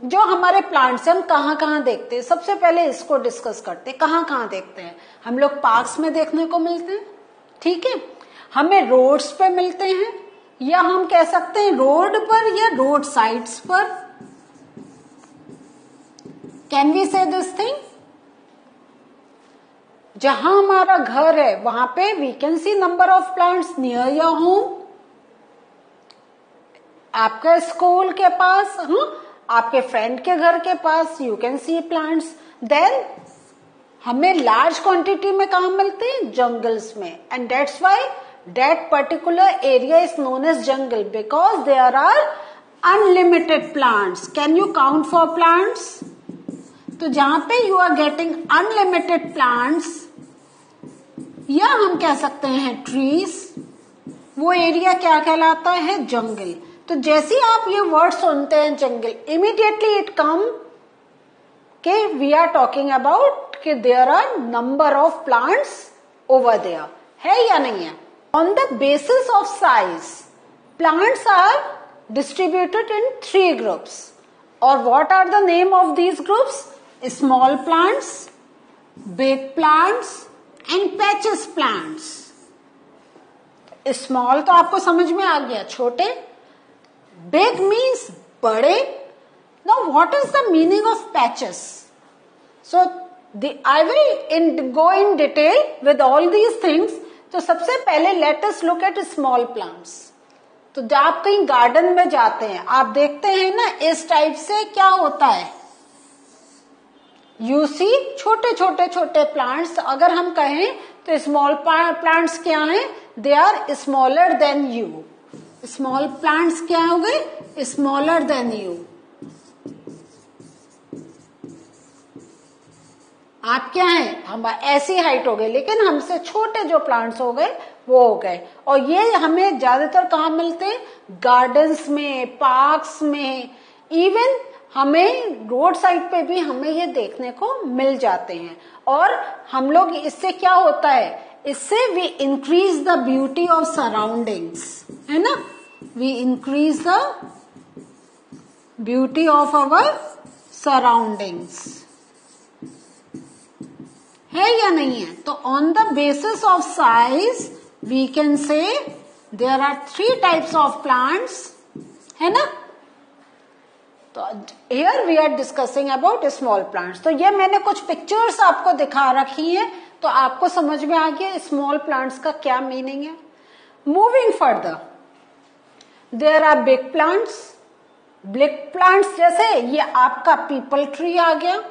जो हमारे प्लांट्स हम कहाँ कहाँ देखते हैं, सबसे पहले इसको डिस्कस करते हैं। कहाँ कहाँ देखते हैं हम लोग? पार्क्स में देखने को मिलते हैं, ठीक है, हमें रोड्स पे मिलते हैं, या हम कह सकते हैं रोड पर या रोड साइड्स पर। Can we say this thing? जहां हमारा घर है वहां पे we can see number of plants near your home. आपके स्कूल के पास, आपके फ्रेंड के घर के पास you can see plants. Then हमें लार्ज क्वांटिटी में कहा मिलते हैं? जंगल्स में। And that's why that particular area is known as jungle, because there are unlimited plants. Can you count for plants? तो जहां पे you are getting unlimited plants, या हम कह सकते हैं ट्रीज, वो एरिया क्या कहलाता है? जंगल। तो जैसे आप ये वर्ड सुनते हैं जंगल, इमीडिएटली इट कम के वी आर टॉकिंग अबाउट कि there are number of plants over there, है या नहीं है? On the basis of size plants are distributed in 3 groups. और what are the name of these groups? Small plants, big plants and patches plants. Small तो आपको समझ में आ गया, छोटे। बिग मीन्स बड़े। Now what is the meaning of patches? So I will go in detail with all these things. तो सबसे पहले let us look at small plants. तो जब आप कहीं गार्डन में जाते हैं, आप देखते हैं ना इस टाइप से क्या होता है, यू सी छोटे छोटे छोटे प्लांट्स। अगर हम कहें तो स्मॉल प्लांट्स क्या हैं? They are smaller than you. Small plants क्या हो गए? Smaller than you. आप क्या हैं? हम ऐसी हाइट हो गए, लेकिन हमसे छोटे जो प्लांट्स हो गए वो हो गए। और ये हमें ज्यादातर कहाँ मिलते हैं? गार्डन्स में, पार्क्स में, इवन हमें रोड साइड पे भी हमें ये देखने को मिल जाते हैं। और हम लोग इससे क्या होता है? इससे we increase the beauty of surroundings, है ना? We increase the beauty of our surroundings, है या नहीं है? तो on the basis of size we can say there are 3 types of plants, है ना? तो here we are discussing about small plants. तो ये मैंने कुछ पिक्चर्स आपको दिखा रखी हैं, तो आपको समझ में आ गया स्मॉल प्लांट्स का क्या मीनिंग है। Moving further, there are big plants. Big plants जैसे ये आपका पीपल ट्री आ गया,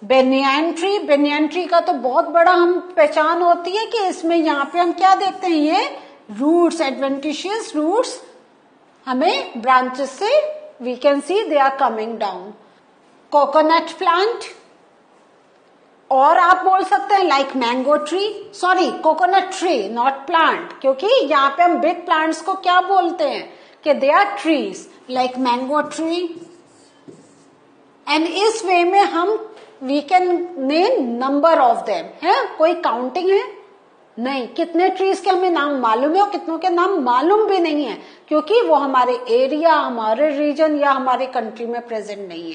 बेनियन ट्री। बेनियन ट्री का तो बहुत बड़ा हम पहचान होती है कि इसमें यहाँ पे हम क्या देखते हैं? ये रूट्स, एडवेंटिशियस रूट्स हमें ब्रांचेस से we can see they are coming down. Coconut plant, और आप बोल सकते हैं like mango tree, sorry coconut tree not plant, क्योंकि यहाँ पे हम big plants को क्या बोलते हैं कि they are trees like mango tree. and इस वे में हम we can name number of them, है? कोई काउंटिंग है नहीं। कितने ट्रीज के हमें नाम मालूम है और कितनों के नाम मालूम भी नहीं है, क्योंकि वो हमारे एरिया, हमारे रीजन या हमारे कंट्री में प्रेजेंट नहीं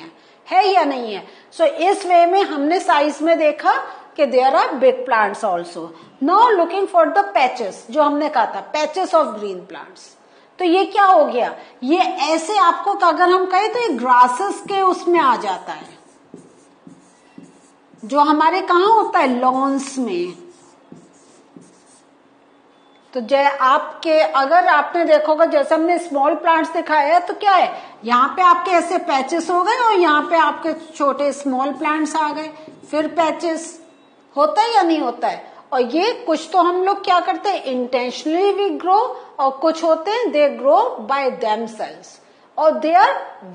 है या नहीं है? सो इस वे में हमने साइज में देखा कि there are big plants also. Now looking for the patches, जो हमने कहा था पैचेस ऑफ ग्रीन प्लांट्स। तो ये क्या हो गया? ये ऐसे आपको अगर हम कहें तो ये ग्रासेस के उसमें आ जाता है, जो हमारे कहाँ होता है? लॉन्स में। तो आपके अगर आपने देखोगा जैसे हमने स्मॉल प्लांट्स दिखाया है, तो क्या है? यहाँ पे आपके ऐसे पैचेस हो गए और यहाँ पे आपके छोटे स्मॉल प्लांट्स आ गए, फिर पैचेस। होता है या नहीं होता है? और ये कुछ तो हम लोग क्या करते हैं? इंटेंशनली वी ग्रो, और कुछ होते हैं दे ग्रो बाय देमसेल्व्स, और they are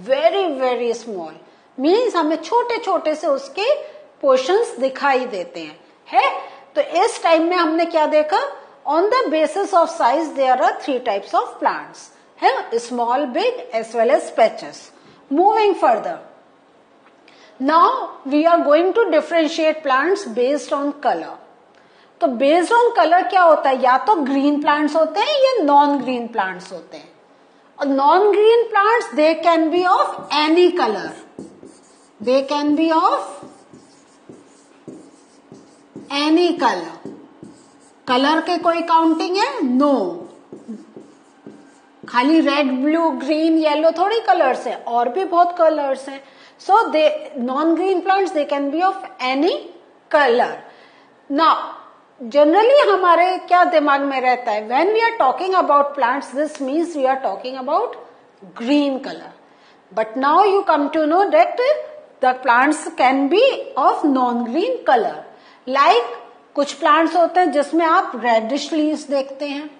very very small. Means हमें छोटे छोटे से उसके पोर्शंस दिखाई देते हैं, है? तो इस टाइम में हमने क्या देखा? On the basis of size, there are 3 types of plants, है? Small, big, as well as patches. Moving further, now we are going to differentiate plants based on color. तो based on color क्या होता है? या तो green plants होते हैं या non green plants होते हैं। Non-green plants, they can be of any color. They can be of any color. Colour के कोई काउंटिंग है? नो. खाली रेड, ब्लू, ग्रीन, येलो थोड़ी कलर्स है, और भी बहुत कलर्स हैं. So they non green plants, they can be of any colour. Now generally हमारे क्या दिमाग में रहता है, when we are talking about plants, this means we are talking about green colour. But now you come to know that the plants can be of non green colour. Like कुछ plants होते हैं जिसमें आप reddish leaves देखते हैं.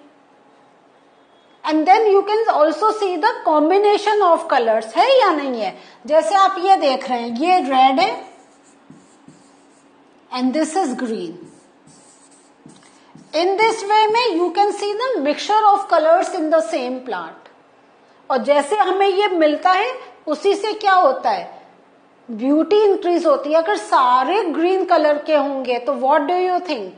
And then you can also see the combination of colours, है या नहीं है. जैसे आप ये देख रहे हैं, ये रेड है and this is green. In this way में you can see the mixture of colours in the same plant. और जैसे हमें ये मिलता है, उसी से क्या होता है, ब्यूटी इंक्रीज होती है. अगर सारे ग्रीन कलर के होंगे तो व्हाट डू यू थिंक,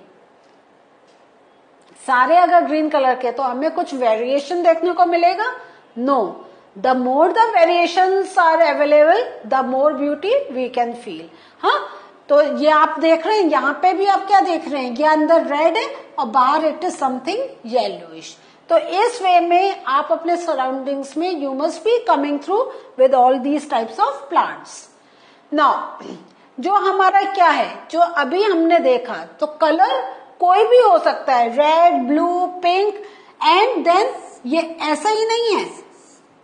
सारे अगर ग्रीन कलर के, तो हमें कुछ वेरिएशन देखने को मिलेगा? No. The more the variations are available, the more beauty we can feel. हाँ, तो ये आप देख रहे हैं, यहाँ पे भी आप क्या देख रहे हैं, ये अंदर रेड है और बाहर इट इज समथिंग येलोइश. तो इस वे में आप अपने सराउंडिंग्स में you must be coming through with all these types of plants. Now जो हमारा क्या है, जो अभी हमने देखा, तो कलर कोई भी हो सकता है, red, blue, pink, and then ये ऐसा ही नहीं है,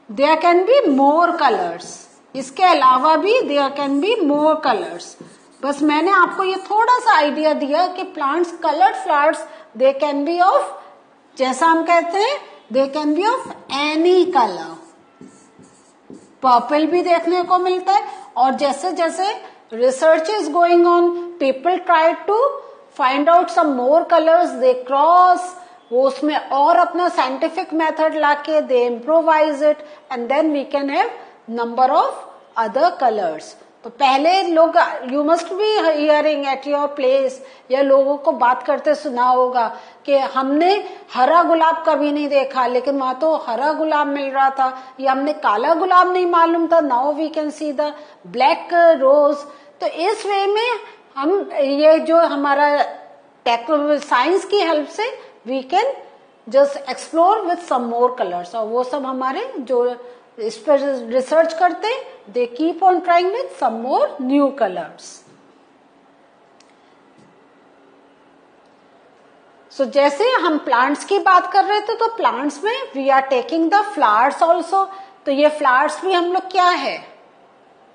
there can be more colours. इसके अलावा भी there can be more colours. बस मैंने आपको ये थोड़ा सा आइडिया दिया कि plants, coloured flowers, they can be of, जैसा हम कहते हैं, they can be of any colour. Purple भी देखने को मिलता है. और जैसे जैसे research is going on, people try to find out some more colours, they cross, वो उसमें और अपना साइंटिफिक मेथड लाके they improvise it, and then we can have number of other colours. तो पहले लोग, you must be hearing at your place, या लोगों को बात करते सुना होगा कि हमने हरा गुलाब कभी नहीं देखा, लेकिन वहां तो हरा गुलाब मिल रहा था, या हमने काला गुलाब नहीं मालूम था, now we can see the black rose. तो इस वे में हम ये जो हमारा साइंस की हेल्प से we can just explore with some more colours. और वो सब हमारे जो इस पर रिसर्च करते, they keep on trying with some more new colours. So जैसे हम प्लांट्स की बात कर रहे थे, तो प्लांट्स में we are taking the flowers also. तो ये फ्लावर्स भी हम लोग क्या है,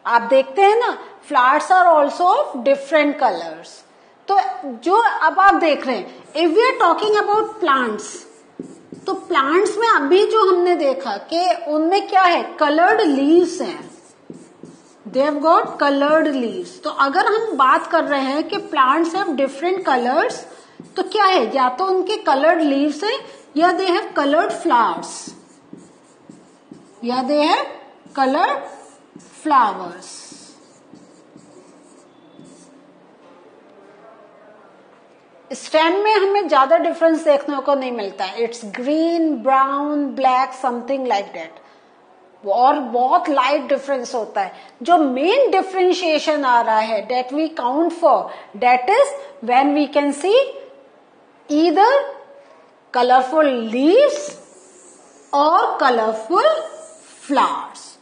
आप देखते हैं ना, flowers are also of different colours. तो जो अब आप देख रहे हैं, if we are talking about plants, तो प्लांट्स में अभी जो हमने देखा कि उनमें क्या है, कलर्ड लीव्स हैं, they have got coloured leaves. तो अगर हम बात कर रहे हैं कि प्लांट्स हैव डिफरेंट कलर्स, तो क्या है, या तो उनके कलर्ड लीव्स हैं, या दे हैव कलर्ड फ्लावर्स, या they have coloured flowers. Stem में हमें ज्यादा डिफरेंस देखने को नहीं मिलता है. It's green, brown, black, something like that, और बहुत लाइट डिफरेंस होता है. जो मेन डिफरेंशिएशन आ रहा है, that we count for, that is when we can see either colourful leaves और कलरफुल फ्लावर्स.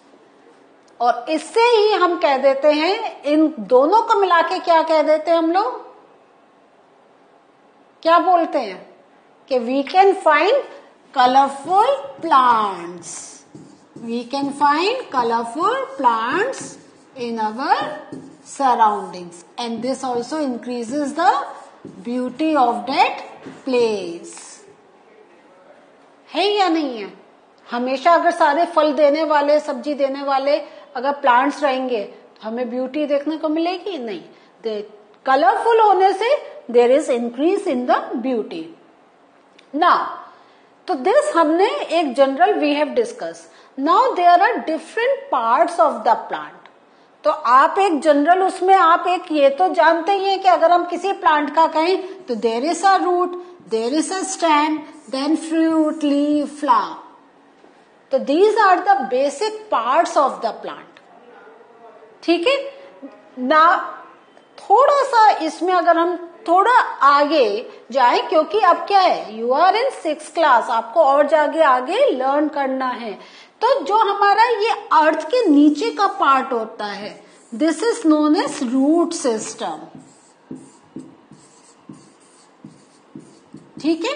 और इससे ही हम कह देते हैं, इन दोनों को मिला के क्या कह देते हैं हम लोग, क्या बोलते हैं, कि we can find colourful plants. We can find colourful plants in our surroundings, and this also increases the beauty of that place. है या नहीं है? हमेशा अगर सारे फल देने वाले, सब्जी देने वाले अगर प्लांट्स रहेंगे, तो हमें ब्यूटी देखने को मिलेगी नहीं. कलरफुल होने से there is increase in the beauty. Now, तो दिस हमने एक general we have discuss. Now there are different parts of the plant. तो आप एक जनरल उसमें आप एक ये तो जानते ही हैं कि अगर हम किसी प्लांट का कहें, तो there is a root, there is a stem, then fruit, leaf, flower. तो these are the basic parts of the plant. ठीक है ना. थोड़ा सा इसमें अगर हम थोड़ा आगे जाए, क्योंकि अब क्या है, you are in 6th class, आपको और जाके आगे लर्न करना है. तो जो हमारा ये अर्थ के नीचे का पार्ट होता है, this is known as root system. ठीक है.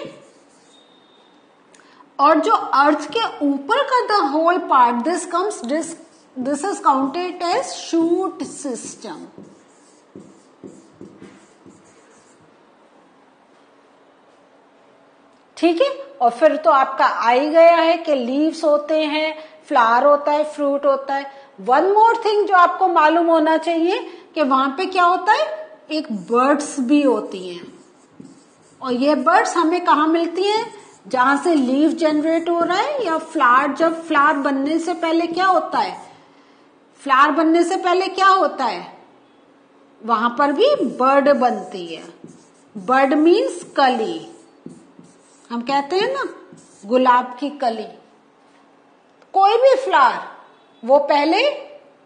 और जो अर्थ के ऊपर का the whole part, this is counted as shoot system. ठीक है. और फिर तो आपका आ ही गया है कि लीव्स होते हैं, फ्लावर होता है, फ्रूट होता है. वन मोर थिंग जो आपको मालूम होना चाहिए कि वहां पे क्या होता है, एक बर्ड्स भी होती हैं. और ये बर्ड्स हमें कहाँ मिलती हैं, जहां से लीव जनरेट हो रहा है या फ्लावर. जब फ्लावर बनने से पहले क्या होता है, फ्लावर बनने से पहले क्या होता है, वहां पर भी बर्ड बनती है. बर्ड मीन्स कली. हम कहते हैं ना गुलाब की कली. कोई भी फ्लावर, वो पहले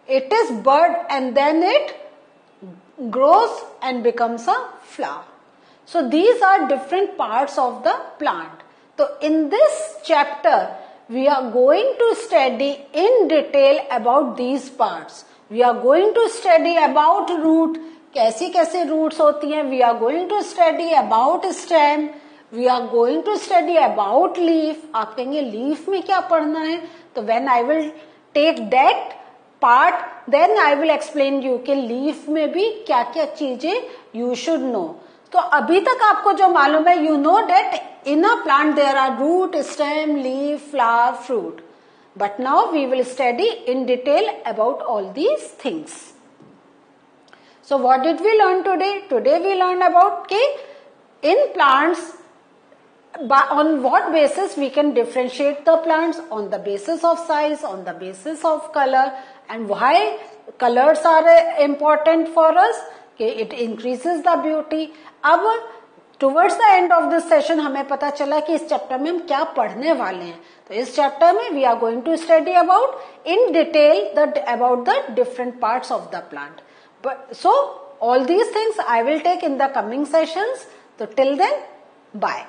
it is bird and then it grows and becomes a flower. So these are different parts of the plant. तो in this chapter we are going to study in detail about these parts. We are going to study about root, कैसी कैसे roots होती हैं. We are going to study about stem. We are going to study about leaf. आप कहेंगे leaf में क्या पढ़ना है, तो when I will take that part then I will explain you कि लीफ में भी क्या क्या चीजें यू शुड नो. तो अभी तक आपको जो मालूम है, you know that in a plant there are root, stem, leaf, flower, fruit. But now we will study in detail about all these things. So what did we learn today? Today we learned about in plants, on what basis we can differentiate the plants, on the basis of size, on the basis of color, and why colors are important for us. It increases the beauty. अब towards the end of this session हमें पता चला कि इस chapter में हम क्या पढ़ने वाले हैं. तो इस चैप्टर में we are going to study about in detail about the different parts of the plant. So all these things I will take in the coming sessions. So till then, bye.